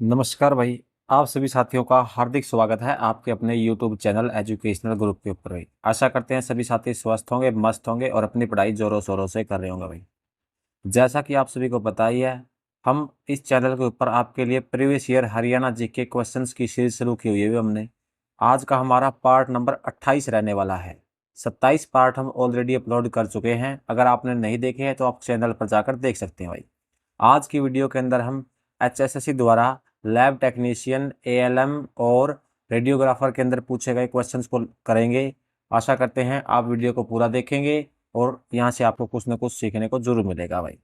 नमस्कार भाई। आप सभी साथियों का हार्दिक स्वागत है आपके अपने यूट्यूब चैनल एजुकेशनल ग्रुप के ऊपर भाई। आशा करते हैं सभी साथी स्वस्थ होंगे, मस्त होंगे और अपनी पढ़ाई जोरों शोरों से कर रहे होंगे भाई। जैसा कि आप सभी को पता ही है, हम इस चैनल के ऊपर आपके लिए previous year Haryana GK questions की सीरीज शुरू की हुई है हमने। आज का हमारा पार्ट नंबर 28 रहने वाला है। 27 पार्ट हम ऑलरेडी अपलोड कर चुके हैं। अगर आपने नहीं देखे हैं तो आप चैनल पर जाकर देख सकते हैं भाई। आज की वीडियो के अंदर हम एचएसएससी द्वारा लैब टेक्नीशियन, एएलएम और रेडियोग्राफर के अंदर पूछे गए क्वेश्चंस को करेंगे। आशा करते हैं आप वीडियो को पूरा देखेंगे और यहाँ से आपको कुछ ना कुछ सीखने को जरूर मिलेगा भाई।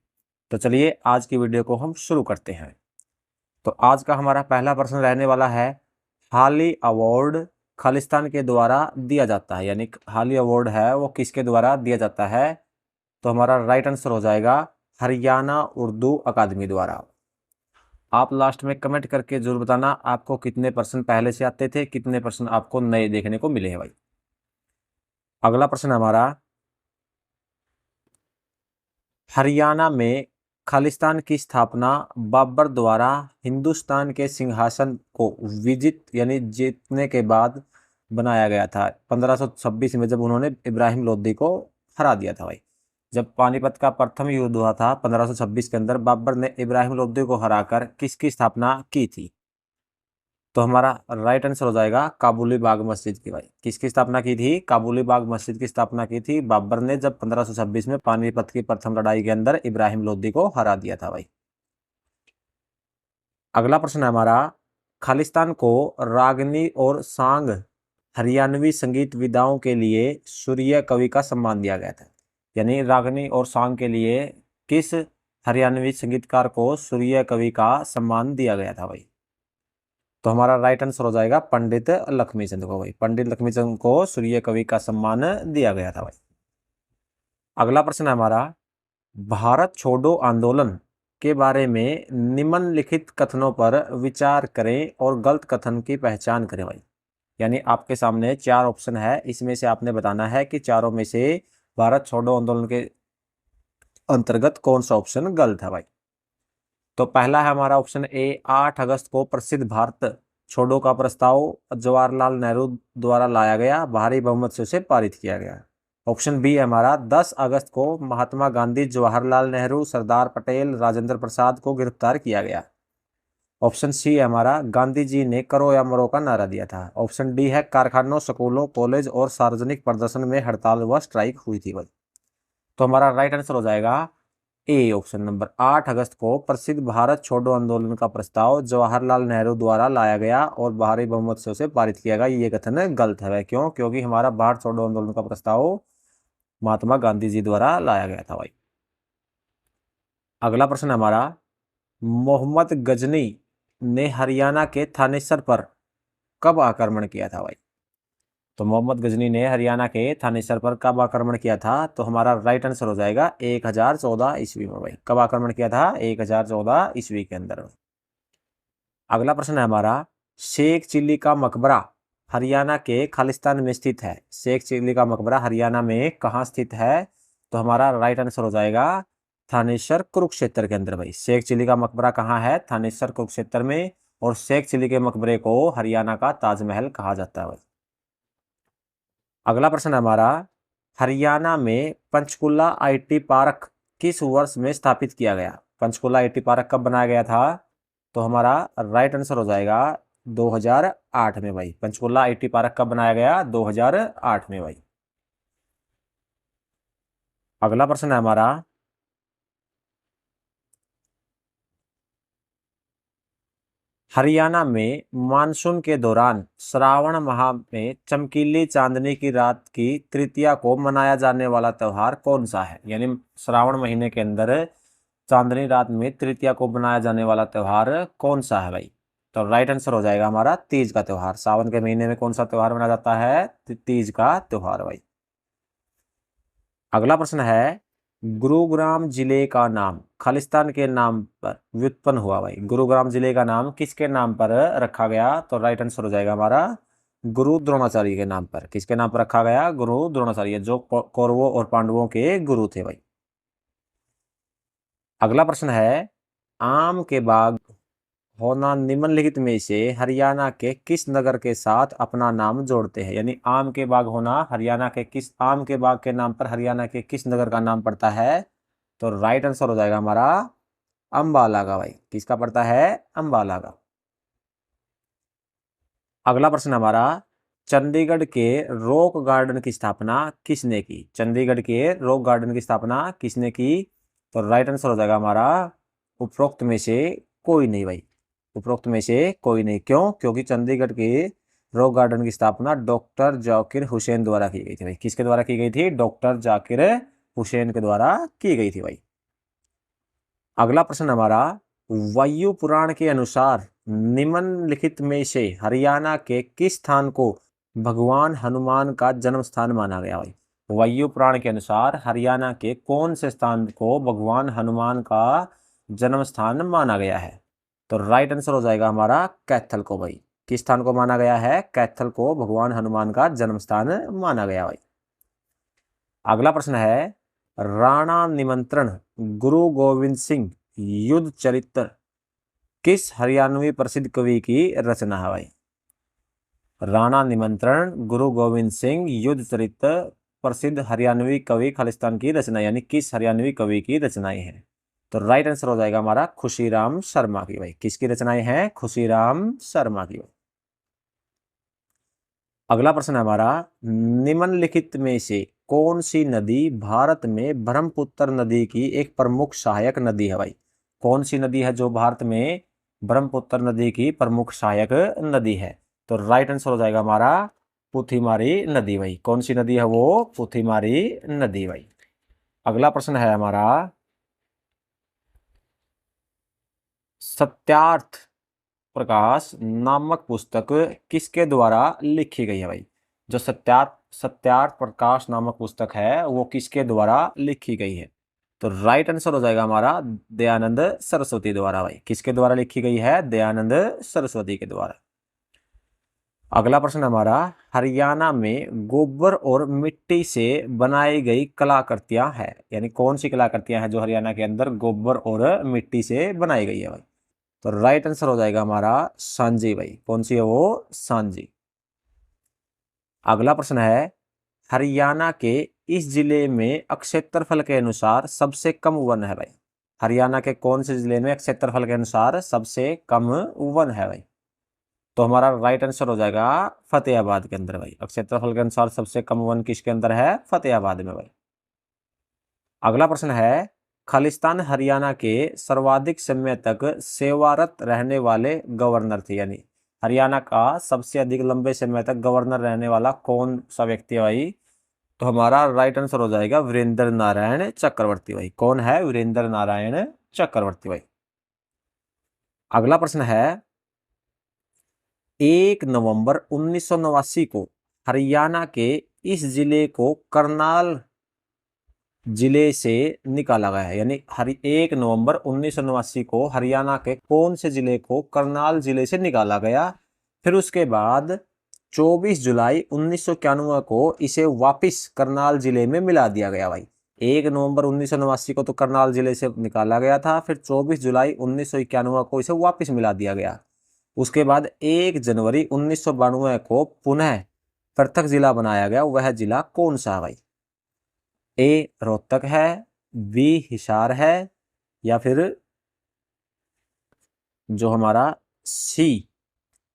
तो चलिए आज की वीडियो को हम शुरू करते हैं। तो आज का हमारा पहला प्रश्न रहने वाला है, हाली अवार्ड खालिस्तान के द्वारा दिया जाता है, यानी हाली अवार्ड है वो किसके द्वारा दिया जाता है? तो हमारा राइट आंसर हो जाएगा हरियाणा उर्दू अकादमी द्वारा। आप लास्ट में कमेंट करके जरूर बताना आपको कितने परसेंट पहले से आते थे, कितने परसेंट आपको नए देखने को मिले हैं भाई। अगला प्रश्न हमारा, हरियाणा में खालिस्तान की स्थापना बाबर द्वारा हिंदुस्तान के सिंहासन को विजित यानी जीतने के बाद बनाया गया था। 1526 में जब उन्होंने इब्राहिम लोदी को हरा दिया था भाई। जब पानीपत का प्रथम युद्ध हुआ था 1526 के अंदर, बाबर ने इब्राहिम लोदी को हराकर किसकी स्थापना की थी? तो हमारा राइट आंसर हो जाएगा काबुली बाग मस्जिद की भाई। किसकी स्थापना की थी? काबुली बाग मस्जिद की स्थापना की थी बाबर ने, जब 1526 में पानीपत की प्रथम लड़ाई के अंदर इब्राहिम लोदी को हरा दिया था भाई। अगला प्रश्न है हमारा, खालिस्तान को रागनी और सांग हरियाणवी संगीत विधाओं के लिए सूर्य कवि का सम्मान दिया गया था। यानी रागनी और सांग के लिए किस हरियाणवी संगीतकार को सूर्य कवि का सम्मान दिया गया था भाई? तो हमारा राइट आंसर हो जाएगा पंडित लक्ष्मीचंद को भाई। पंडित लक्ष्मीचंद को सूर्य कवि का सम्मान दिया गया था भाई। अगला प्रश्न है हमारा, भारत छोड़ो आंदोलन के बारे में निम्नलिखित कथनों पर विचार करें और गलत कथन की पहचान करें भाई। यानी आपके सामने चार ऑप्शन है, इसमें से आपने बताना है कि चारों में से भारत छोड़ो आंदोलन के अंतर्गत कौन सा ऑप्शन गलत है भाई। तो पहला है हमारा ऑप्शन ए, 8 अगस्त को प्रसिद्ध भारत छोड़ो का प्रस्ताव जवाहरलाल नेहरू द्वारा लाया गया, भारी बहुमत से उसे पारित किया गया। ऑप्शन बी है हमारा, 10 अगस्त को महात्मा गांधी, जवाहरलाल नेहरू, सरदार पटेल, राजेंद्र प्रसाद को गिरफ्तार किया गया। ऑप्शन सी है हमारा, गांधी जी ने करो या मरो का नारा दिया था। ऑप्शन डी है, कारखानों, स्कूलों, कॉलेज और सार्वजनिक प्रदर्शन में हड़ताल व स्ट्राइक हुई थी भाई। तो हमारा राइट आंसर हो जाएगा ए, ऑप्शन नंबर 8 अगस्त को प्रसिद्ध भारत छोड़ो आंदोलन का प्रस्ताव जवाहरलाल नेहरू द्वारा लाया गया और भारी बहुमत से उसे पारित किया गया। ये कथन गलत है। क्यों? क्योंकि हमारा भारत छोड़ो आंदोलन का प्रस्ताव महात्मा गांधी जी द्वारा लाया गया था भाई। अगला प्रश्न है हमारा, मोहम्मद गजनी ने हरियाणा के थानेसर पर कब आक्रमण किया था भाई? तो मोहम्मद गजनी ने हरियाणा के थानेसर पर कब आक्रमण किया था? तो हमारा राइट आंसर हो जाएगा 1014 ईस्वी में भाई। कब आक्रमण किया था? 1014 ईस्वी के अंदर। अगला प्रश्न है हमारा, शेख चिल्ली का मकबरा हरियाणा के खालिस्तान में स्थित है। शेख चिल्ली का मकबरा हरियाणा में कहाँ स्थित है? तो हमारा राइट आंसर हो जाएगा थानेसर कुरुक्षेत्र के अंदर भाई। शेख चिल्ली का मकबरा कहाँ है? थानेसर कुरुक्षेत्र में। और शेख चिल्ली के मकबरे को हरियाणा का ताजमहल कहा जाता है भाई। अगला प्रश्न है हमारा, हरियाणा में पंचकुला आईटी पार्क किस वर्ष में स्थापित किया गया? पंचकुला आईटी पार्क कब बनाया गया था? तो हमारा राइट आंसर हो जाएगा 2008 में भाई। पंचकुला आईटी पार्क कब बनाया गया? 2008 में भाई। अगला प्रश्न है हमारा, हरियाणा में मानसून के दौरान श्रावण माह में चमकीली चांदनी की रात की तृतीया को मनाया जाने वाला त्योहार कौन सा है? यानी श्रावण महीने के अंदर चांदनी रात में तृतीया को मनाया जाने वाला त्योहार कौन सा है भाई? तो राइट आंसर हो जाएगा हमारा तीज का त्योहार। सावन के महीने में कौन सा त्योहार मनाया जाता है? तीज का त्योहार भाई। अगला प्रश्न है, गुरुग्राम जिले का नाम खालिस्तान के नाम पर व्युत्पन्न हुआ भाई। गुरुग्राम जिले का नाम किसके नाम पर रखा गया? तो राइट आंसर हो जाएगा हमारा गुरु द्रोणाचार्य के नाम पर। किसके नाम पर रखा गया? गुरु द्रोणाचार्य, जो कौरवों और पांडवों के गुरु थे भाई। अगला प्रश्न है, आम के बाग होना निम्नलिखित में से हरियाणा के किस नगर के साथ अपना नाम जोड़ते हैं? यानी आम के बाग होना हरियाणा के किस आम के बाग के नाम पर हरियाणा के किस नगर का नाम पड़ता है? तो राइट आंसर हो जाएगा हमारा अंबाला का भाई। किसका पड़ता है? अंबाला का। अगला प्रश्न हमारा, चंडीगढ़ के रॉक गार्डन की स्थापना किसने की? चंडीगढ़ के रॉक गार्डन की स्थापना किसने की? तो राइट आंसर हो जाएगा हमारा उपरोक्त में से कोई नहीं भाई। उपरोक्त में से कोई नहीं। क्यों? क्योंकि चंडीगढ़ के रॉक गार्डन की स्थापना डॉक्टर जाकिर हुसैन द्वारा की गई थी भाई। किसके द्वारा की गई थी? डॉक्टर जाकिर हुसैन के द्वारा की गई थी भाई। अगला प्रश्न हमारा, वायु पुराण के अनुसार निम्नलिखित में से हरियाणा के किस स्थान को भगवान हनुमान का जन्म स्थान माना गया भाई? वायु पुराण के अनुसार हरियाणा के कौन से स्थान को भगवान हनुमान का जन्म स्थान माना गया है? तो राइट आंसर हो जाएगा हमारा कैथल को भाई। किस स्थान को माना गया है? कैथल को भगवान हनुमान का जन्म स्थान माना गया भाई। अगला प्रश्न है, राणा निमंत्रण गुरु गोविंद सिंह युद्ध चरित्र किस हरियाणवी प्रसिद्ध कवि की रचना है भाई? राणा निमंत्रण गुरु गोविंद सिंह युद्ध चरित्र प्रसिद्ध हरियाणवी कवि खालिस्तान की रचना, यानी किस हरियाणवी कवि की रचनाएं हैं? तो राइट आंसर हो जाएगा हमारा खुशीराम शर्मा की भाई। किसकी रचनाएं हैं? खुशीराम शर्मा की। अगला प्रश्न है हमारा, निम्नलिखित में से कौन सी नदी भारत में ब्रह्मपुत्र नदी की एक प्रमुख सहायक नदी है भाई? कौन सी नदी है जो भारत में ब्रह्मपुत्र नदी की प्रमुख सहायक नदी है? तो राइट आंसर हो जाएगा हमारा पुथीमारी नदी भाई। कौन सी नदी है वो? पुथीमारी नदी भाई। अगला प्रश्न है हमारा, सत्यार्थ प्रकाश नामक पुस्तक किसके द्वारा लिखी गई है भाई? जो सत्यार्थ प्रकाश नामक पुस्तक है वो किसके द्वारा लिखी गई है? तो राइट आंसर हो जाएगा हमारा दयानंद सरस्वती द्वारा भाई। किसके द्वारा लिखी गई है? दयानंद सरस्वती के द्वारा। अगला प्रश्न हमारा, हरियाणा में गोबर और मिट्टी से बनाई गई कलाकृतियां है, यानी कौन सी कलाकृतियां हैं जो हरियाणा के अंदर गोबर और मिट्टी से बनाई गई है भाई? तो राइट आंसर हो जाएगा हमारा सांजी भाई। कौन सी है वो? सांजी। अगला प्रश्न है, हरियाणा के इस जिले में क्षेत्रफल के अनुसार सबसे कम वन है भाई? हरियाणा के कौन से जिले में क्षेत्रफल के अनुसार सबसे कम वन है भाई? तो हमारा राइट आंसर हो जाएगा फतेहाबाद के अंदर भाई। क्षेत्रफल के अनुसार सबसे कम वन किसके अंदर है? फतेहाबाद में भाई। अगला प्रश्न है, खालिस्तान हरियाणा के सर्वाधिक समय तक सेवारत रहने वाले गवर्नर थे, यानी हरियाणा का सबसे अधिक लंबे समय तक गवर्नर रहने वाला कौन सा व्यक्ति है भाई? तो हमारा राइट आंसर हो जाएगा वीरेंद्र नारायण चक्रवर्ती भाई। कौन है? वीरेंद्र नारायण चक्रवर्ती भाई। अगला प्रश्न है, 1 नवंबर 1989 को हरियाणा के इस जिले को करनाल जिले से निकाला गया है, यानी 1 नवंबर 1989 को हरियाणा के कौन से जिले को करनाल जिले से निकाला गया? फिर उसके बाद 24 जुलाई 1991 को इसे वापस करनाल जिले में मिला दिया गया भाई। 1 नवंबर 1989 को तो करनाल जिले से निकाला गया था, फिर 24 जुलाई 1991 को इसे वापस मिला दिया गया। उसके बाद 1 जनवरी 1992 को पुनः पृथक जिला बनाया गया। वह जिला कौन सा है भाई? ए रोहतक है, बी हिसार है, या फिर जो हमारा सी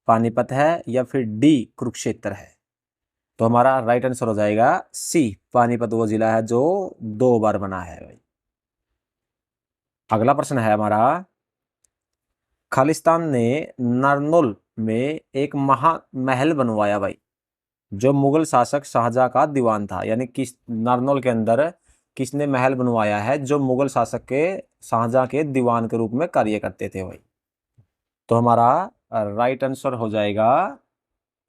पानीपत है, या फिर डी कुरुक्षेत्र है? तो हमारा राइट आंसर हो जाएगा सी पानीपत। वो जिला है जो 2 बार बना है भाई। अगला प्रश्न है हमारा, खालिस्तान ने नारनौल में एक महल बनवाया भाई जो मुगल शासक शाहजहां का दीवान था, यानी किस नारनौल के अंदर किसने महल बनवाया है जो मुगल शासक के शाहजहां के दीवान के रूप में कार्य करते थे भाई? तो हमारा राइट आंसर हो जाएगा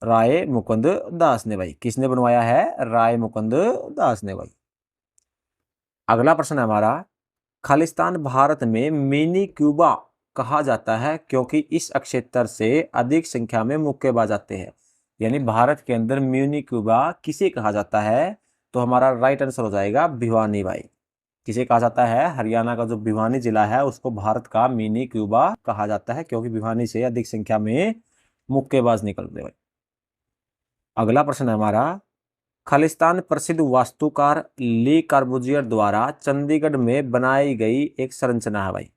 राय मुकुंद दास ने भाई। किसने बनवाया है? राय मुकुंद दास ने भाई। अगला प्रश्न है हमारा, खालिस्तान भारत में मिनी क्यूबा कहा जाता है क्योंकि इस क्षेत्र से अधिक संख्या में मुक्केबाज आते हैं, यानी भारत के अंदर मिनी क्यूबा किसे कहा जाता है? तो हमारा राइट आंसर हो जाएगा भिवानी भाई। किसे कहा जाता है? हरियाणा का जो भिवानी जिला है उसको भारत का मिनी क्यूबा कहा जाता है, क्योंकि भिवानी से अधिक संख्या में मुक्केबाज निकलते हैं। अगला प्रश्न है हमारा, खालिस्तान प्रसिद्ध वास्तुकार ली कार्बूजियर द्वारा चंडीगढ़ में बनाई गई एक संरचना है भाई।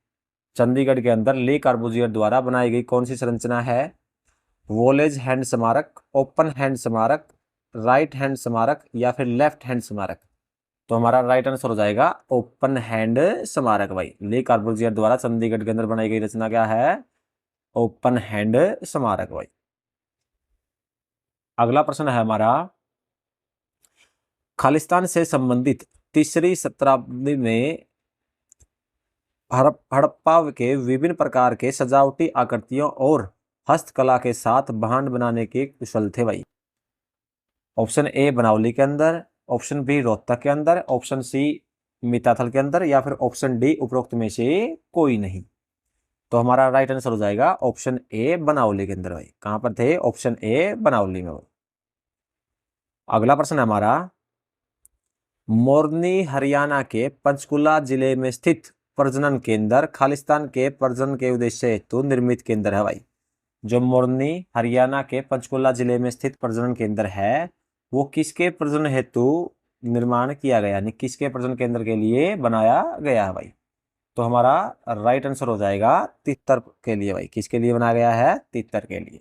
चंडीगढ़ के अंदर ली कार्बूजियर द्वारा बनाई गई कौन सी संरचना है? वॉलेज हैंड स्मारक, ओपन हैंड स्मारक, राइट हैंड स्मारक या फिर लेफ्ट हैंड स्मारक? तो हमारा राइट आंसर हो जाएगा ओपन हैंड स्मारक भाई। ली कार्बूजियर द्वारा चंडीगढ़ के अंदर बनाई गई रचना क्या है? ओपन हैंड स्मारक भाई। अगला प्रश्न है हमारा, खालिस्तान से संबंधित तीसरी शताब्दी में हड़प्पा के विभिन्न प्रकार के सजावटी आकृतियों और हस्तकला के साथ भांड बनाने के कुशल थे भाई। ऑप्शन ए बनावली के अंदर, ऑप्शन बी रोहतक के अंदर, ऑप्शन सी मिताथल के अंदर या फिर ऑप्शन डी उपरोक्त में से कोई नहीं। तो हमारा राइट आंसर हो जाएगा ऑप्शन ए बनावली के अंदर भाई। कहां पर थे? ऑप्शन ए बनावली में भाई। अगला प्रश्न है हमारा, मोरनी हरियाणा के पंचकुला जिले में स्थित प्रजनन केंद्र खालिस्तान के प्रजनन के उद्देश्य हेतु निर्मित केंद्र है भाई। जो मोरनी हरियाणा के पंचकुला जिले में स्थित प्रजनन केंद्र है वो किसके प्रजनन हेतु निर्माण किया गया, यानी किसके प्रजनन केंद्र के लिए बनाया गया है भाई? तो हमारा राइट आंसर हो जाएगा तितर के लिए भाई। किसके लिए बनाया गया है? तितर के लिए।